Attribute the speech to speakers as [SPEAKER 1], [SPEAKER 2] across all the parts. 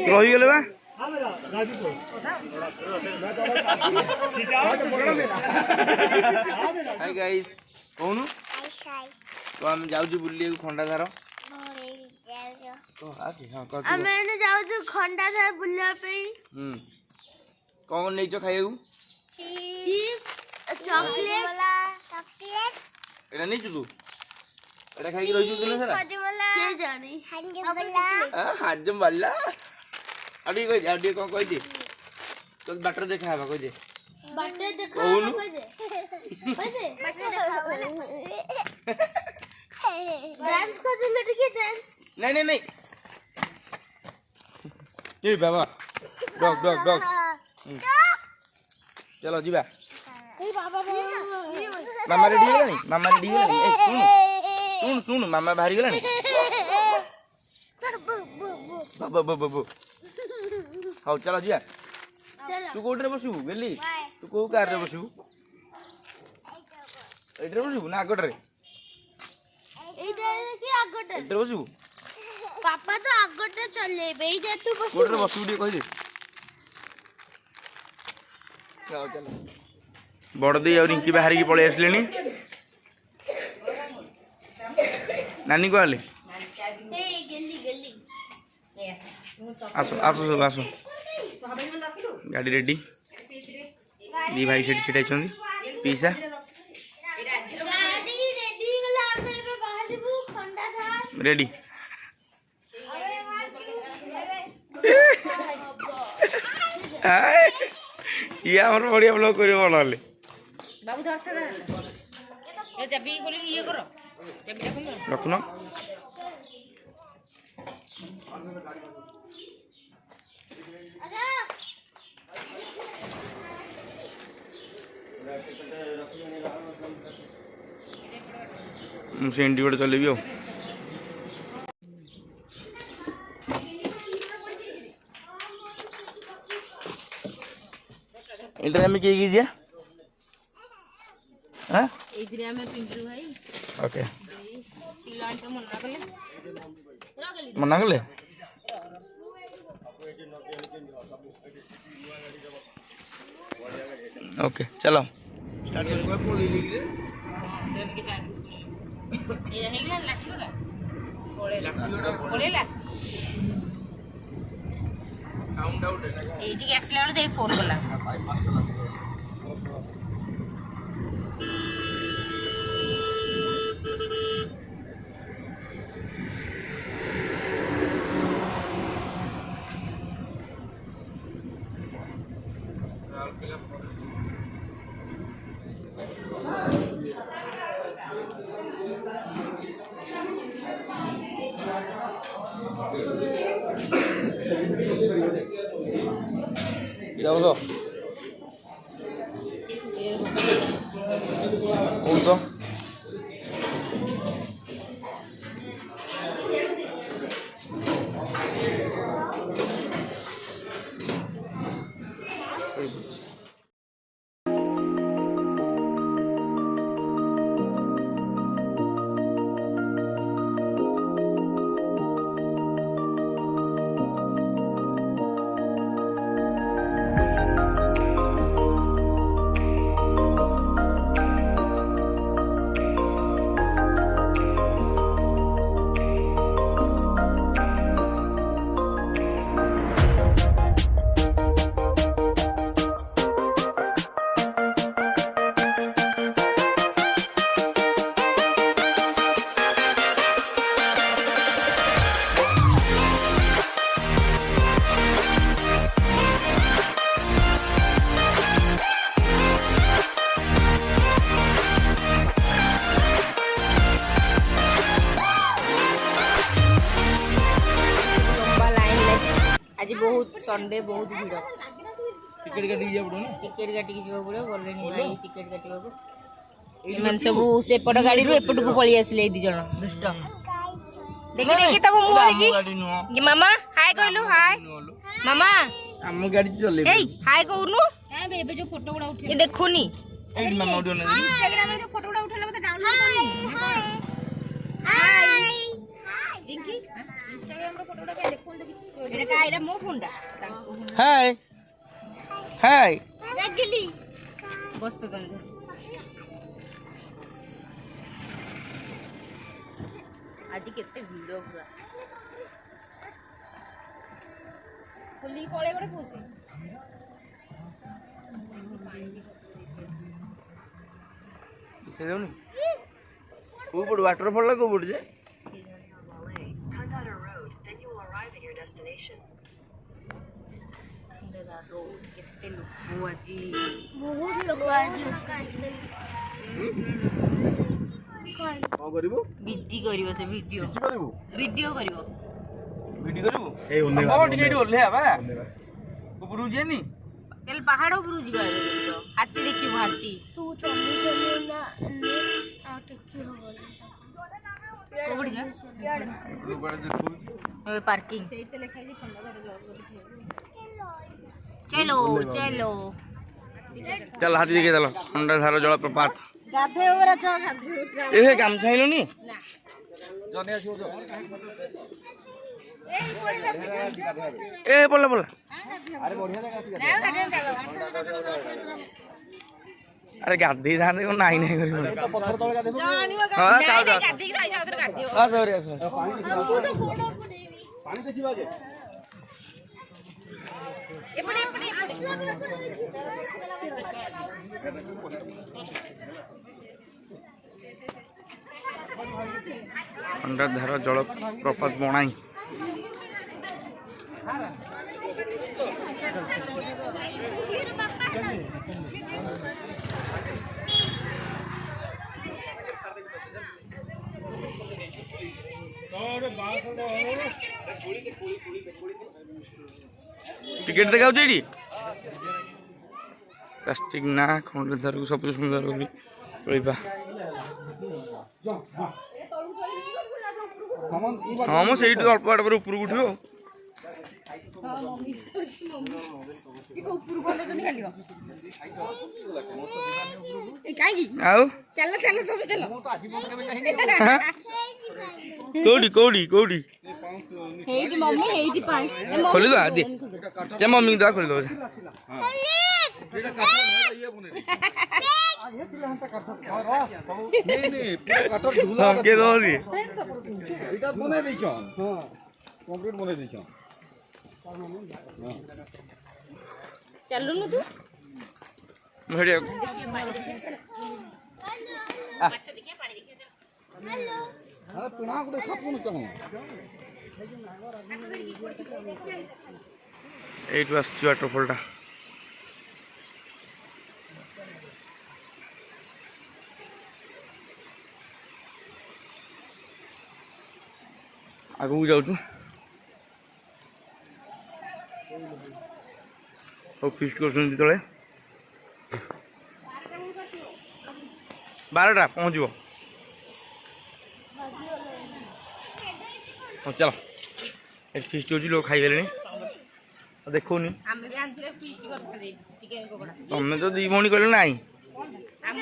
[SPEAKER 1] रही गले बा हाय गाइस कौन तो हम जाऊ बुल्ली खंडाधार
[SPEAKER 2] खंडाधार बुलिया
[SPEAKER 1] कौन नहीं खाइए
[SPEAKER 2] चॉकलेट
[SPEAKER 1] एटा नहीं तू एटा खाई रही दिन सारा
[SPEAKER 2] के जानी
[SPEAKER 1] हाजम वाला अड़ी कह दे अड़ी कौन कह दे तो बाटर देखा है कह दे
[SPEAKER 2] बाटर देखा कह दे डांस कर दे लड़की डांस
[SPEAKER 1] नहीं ये बाबा डॉग डॉग डॉग चलो जीवा मामा रेडी है मामा रेडी है सुन सुन मामा बाहरी गला बाबू बाबू हाँ चलो जीवा तू कौटे बसु गेली तू कौ कार बसु एटे बसु ना आगटे बसु
[SPEAKER 2] पापा तो आगटे चले तू
[SPEAKER 1] कौटे बसु कह दे चलो बड़ दी और रिंकी बाहर की पलि आसले नानी को आले आसो आसो सब आसो गाड़ी रेडी दी भाई से छिटा पीसा रेडी ये हमर बढ़िया ब्लॉग करियो बनाले बाबू धर से ए चाबी खोली ये करो चाबी रखनो मुझे इंडी चले भी हो इंटर में की कीजिए हां इधर में पिंटू भाई ओके तिलान तो मन्ना गले ओके चलो स्टार्ट कर कोई पोली लिख दे चल के जागू ये हेगला लाठी वाला पोलेला काउंट आउट एटी एक्सेलरेटर दे फोन करला Đâu uống không? आज बहुत संडे बहुत भीड़ टिकट काटी जीवा पड़ो गले भाई टिकट काटा सब सेपट गाड़ी एपट को पलि आसिले दी जन दुष्ट देखि देखि तब मुह देखि मामा हाय कहलु हाय मामा हम गाड़ी चले ए हाय कहनु ए बे जो फोटो गुडा उठे ये देखुनी ए मामा उठो ना इंस्टाग्राम में जो फोटो गुडा उठेला मते डाउनलोड करनी हाय एटा मो फोन दा
[SPEAKER 3] हाय हाय
[SPEAKER 2] रगली
[SPEAKER 1] बस तो तुम आज केते भिड़ पूरा खोली पळे गरे पूछी
[SPEAKER 3] देउनी को पड़ वाटरफॉल ला को पड़ जे
[SPEAKER 4] Khandadhar Road, then you will arrive at your destination.
[SPEAKER 1] Khandadhar road केते लोक आज
[SPEAKER 2] बहुत लोग आज
[SPEAKER 3] को करिवो
[SPEAKER 1] वीडियो करिवो से वीडियो
[SPEAKER 3] किछ करिवो
[SPEAKER 1] वीडियो करिवो
[SPEAKER 3] वीडियो करिवो ए ओने बा टिके ओले आबा ऊपर जेनी
[SPEAKER 1] चल पहाड़ ऊपर जीवा देखो हाथी देखियो हाथी
[SPEAKER 2] तू चली चली ना आ टिकी हो
[SPEAKER 1] कोबड़ी जा
[SPEAKER 3] ऊपर देखू
[SPEAKER 1] ओए पार्किंग चलो चलो
[SPEAKER 3] चल हाथी देखे चलो खंडाधार जलप्रपात
[SPEAKER 2] गाधे ओरा तो गाधे
[SPEAKER 3] ए काम छाइलोनी
[SPEAKER 1] ना
[SPEAKER 3] जने आसो ए बोला बोला अरे बढ़िया जगह अछि अरे गाधी धाने को नाही नाही करी पत्थर तळे गाधे हां जाओ जाओ
[SPEAKER 1] गाधी रही जाओ उधर गाधी
[SPEAKER 3] हां सॉरी
[SPEAKER 2] पानी देखिबा जे
[SPEAKER 1] एपड़े एपड़े
[SPEAKER 3] खंडाधार जलप्रपात बनाई टिकेट देखाऊ एटी प्लास्टिक ना खंडाधार को सब सुंदर होगी पळिबा हाँ मो से अल्प बाट पर ऊपर उठो आओ
[SPEAKER 1] चलो चलो तुम चलो
[SPEAKER 3] कोडी कोडी कोडी
[SPEAKER 1] हेजी मम्मी हेजी पानी
[SPEAKER 3] खोली दो आदि जे मम्मी दो खोली दो हाँ के दो जी
[SPEAKER 5] এটা বনাই দিছ হ্যাঁ কমপ্লিট বনাই দিছ
[SPEAKER 1] चलो ना तू
[SPEAKER 3] मेरे
[SPEAKER 1] देखिए पानी देखिए अच्छा देखिए पानी देखिए
[SPEAKER 5] আরে তুনা গুলো ছাপুন কেন
[SPEAKER 3] এইটু আসছি ওয়াটারফলটা आगू जाऊँ फिस्ट कर बारटा पहुँच चलो फिस्ट हो लोग खाई गले देखनी तुम तो दी भौणी कह ना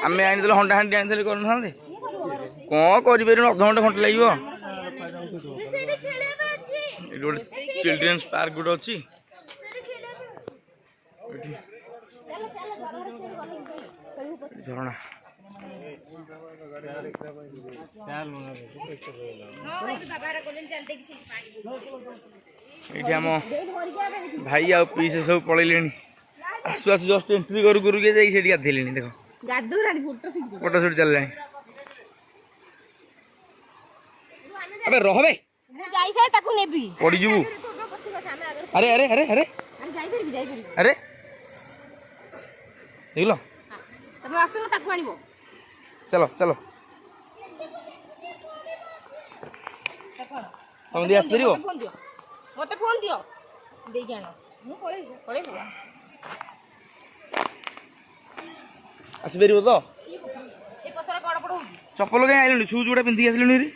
[SPEAKER 3] आम आनी हंडा हांडी आनी कर कौन कर अधघंटे घंटे लगे गोटे चिल्ड्रेन्स पार्क गोटे अच्छी झरणा ये आम भाई आ पीस सब पलैले आसु आसु जस्ट एंट्री करू करू के गाधेले देख फोटो सुट चल अबे रह बे पड़ी जीवु अरे अरे अरे अरे अरे देख लो चलो चलो तुम दी आस परिबो
[SPEAKER 1] मत फोन दियो
[SPEAKER 3] आस परिबो तो चप्पल कहीं आइलुनी शूज गुड़ा पिंधि आसिलुनी रे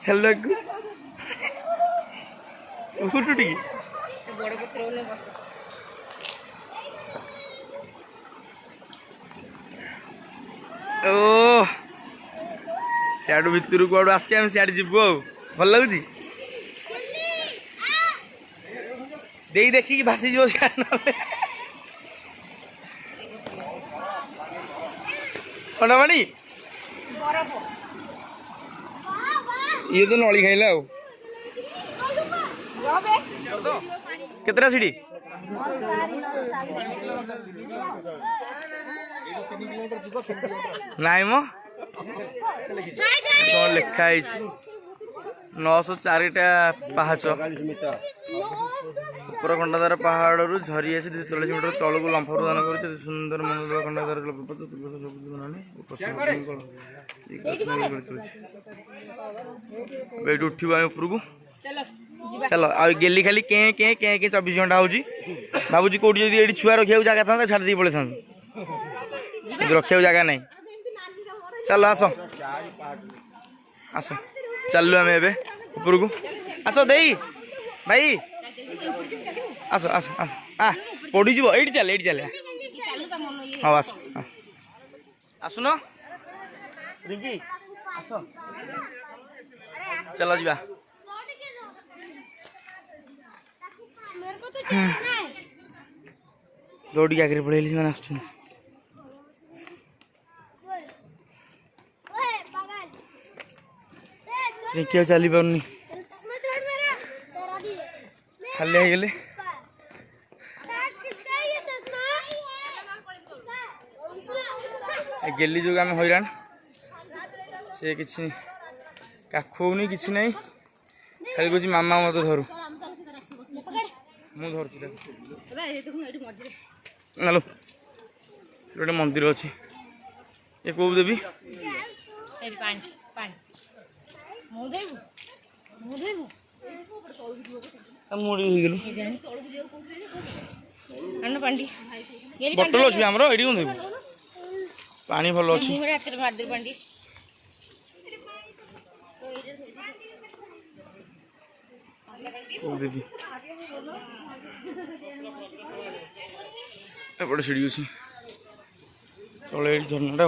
[SPEAKER 3] चल उठ टी
[SPEAKER 1] बड़ पत्र
[SPEAKER 3] ओ सियाडू भितर को आड़ू आसम सियाडे जीव भल लगुच देई देखिकी भासीଯିବ खंडापानी ये तो नली खाइला केतरा सीढ़ी नाई मो कौन लिखा है 904टा पाहाच ऊपर खंडाधार पहाड़ रू झरी आसी 240 मीटर तल को लंफ प्रदान कर सुंदर मनोरम खंडाधार उठा ऊपर को चलो आ गेली खाली के 24 घंटा हो भावुँ कौटी जब ये छुआ रखा जगह था छाड़ दी पड़े था रखा जगह नहीं चलो आस आस चलु आम ए ऊपर को आस दे भाई आस आस आस पड़ी जीव ये चल ये चल हाँ आस आसुन रिंकी आस चलो जा दौड़ी आगे पड़े मैंने आस रिंकी चली पारनी खाली गले गेली जो आम हैरान से कि काखौनी कि ना खाली कह मामा मत धरू मुझे नालो गोटे मंदिर अच्छी ये कौ देवी मुड़ी बटल अच्छी आमर ये कौन देवी पानी भल अच्छी देवी एपटे सीढ़ी अच्छी तले झरनाटा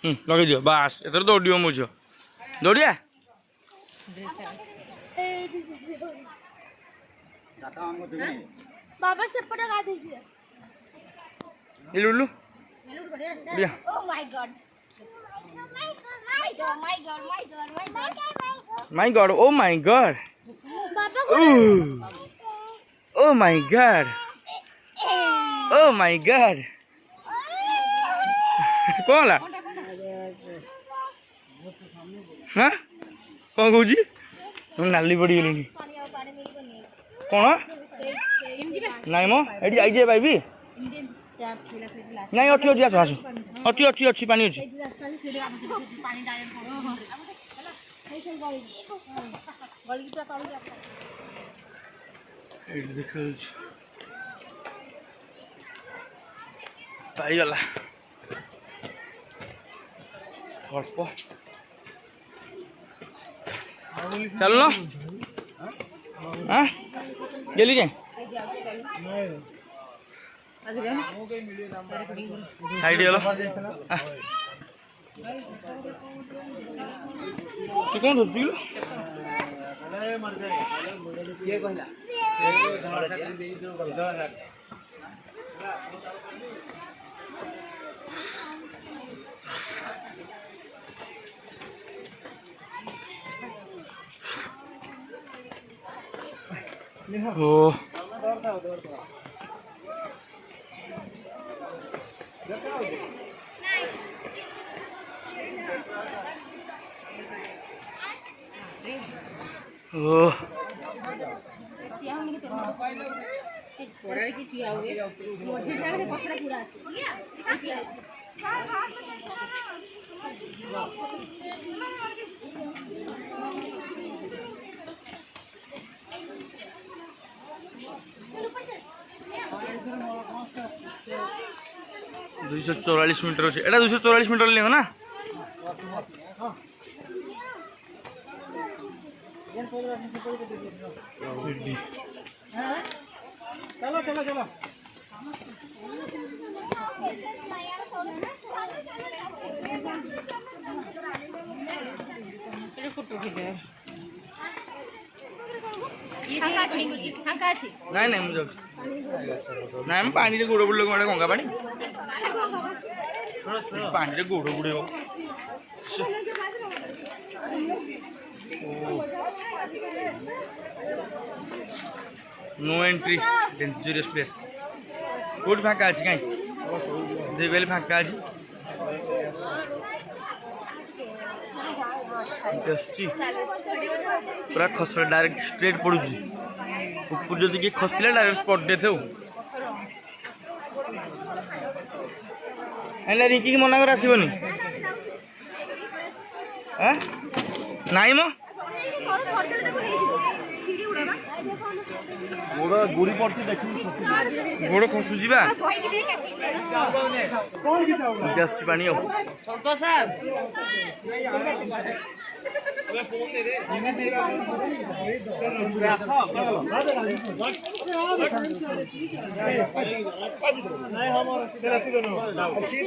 [SPEAKER 3] लगे दियो बास एथर दौड़ मो झील दौड़िया
[SPEAKER 2] बाबा सेपटे गाधे
[SPEAKER 3] लुलु
[SPEAKER 2] Oh my god.
[SPEAKER 3] My god, oh my god. Ooh. Oh my god. Oh my god. कौन ला हाँ कौन कौन नाली पड़ी गली कौन नाई मो ये आई जाए पाइबी नहीं अच्छी अच्छी आस आस अच्छी अच्छी अच्छी पानी अच्छी देखा पाईगला अल्प चल हाँ गेली के साइड गल तू कौन धरती ओ दुईश 44 मीटर अच्छे एटा 244 मीटर लेंगे ना
[SPEAKER 1] ଫଟୋ ଉଠେଇଦେବା।
[SPEAKER 3] ନାଇଁ ନାଇଁ ମୁଁ ଯାଉଛି। ନାଇଁ ମୁଁ ପାଣିରେ ଗୋଡ଼ ବୁଡ଼ିଲେ କଣ ଗଙ୍ଗା ପାଣି ପାଣିରେ ଗୋଡ଼ ବୁଡ଼େଇବ। No entry dangerous place. कौट फाँका अच्छी कहीं देवे फाँका अच्छी पूरा खसला डायरेक्ट स्ट्रेट पड़ू ऊपर जदि किए खसला डायरेक्ट स्पॉट डेथ हो रिंकी की मना कर आसबनी नाई मो
[SPEAKER 5] गोड़ी पड़ती देखी
[SPEAKER 3] गोड़ खसुची बा आसुची पानी आ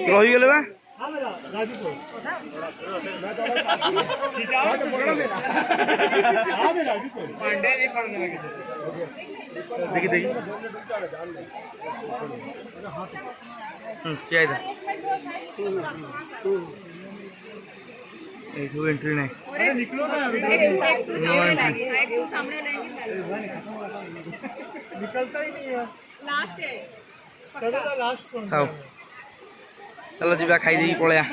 [SPEAKER 3] रहीगले बा देखी देखी क्या था एंट्री नहीं
[SPEAKER 5] निकलो ना
[SPEAKER 3] नो एंट्री
[SPEAKER 5] निकलता ही नहीं है लास्ट है लास्ट
[SPEAKER 3] खाओ चलो जीवा खाई देगी पलया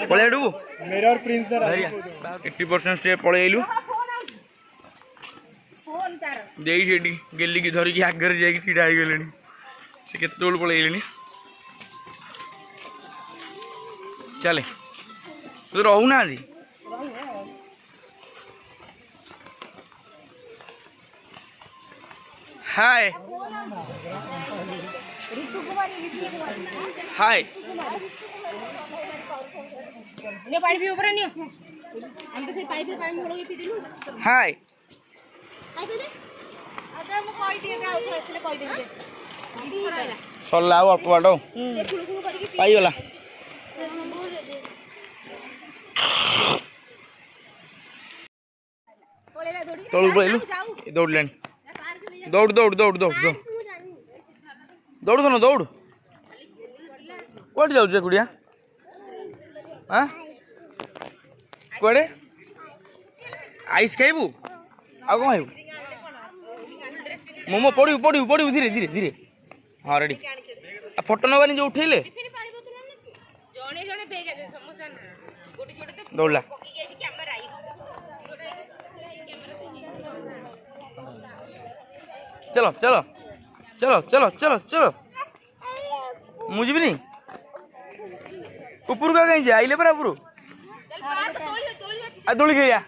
[SPEAKER 3] पलया डुबू
[SPEAKER 5] मेरा और प्रिंस
[SPEAKER 3] 80% स्टे पलैलु गेली की धरिकी आगे जाकि छीड़ा हो गले से केत पलैले चले तो रहूना हाय हाय हाय सरला अल्प बाट पाईगला तलू पलू दौड़े दौड़ दौड़ दौड़ दौड़ दौड़ दौड़ न दौड़ कौटे जाऊँ एकुटिया हाँ कौड़े आइस खाइबू आ कौन खाइबू मोमो पड़ू पड़ू पड़ू धीरे धीरे धीरे हाँ रेडी फोटो नबानी जो उठेले दौड़ला चलो चलो चलो चलो चलो चलो मुझे भी नहीं ऊपर का कहीं जाए आइले पर ऊपर दोली खेलिया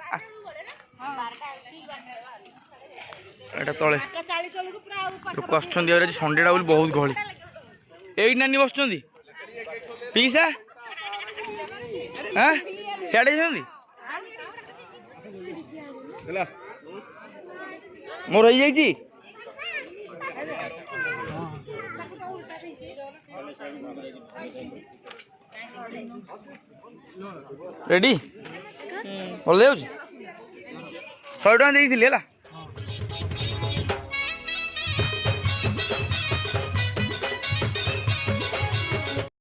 [SPEAKER 3] एटा तले लोक आसुँच संडेटा बोली बहुत गहली एई नानी बस पीसा हाँ सियाड़े मोर हो जाइए रेडी बोल 100 टका देई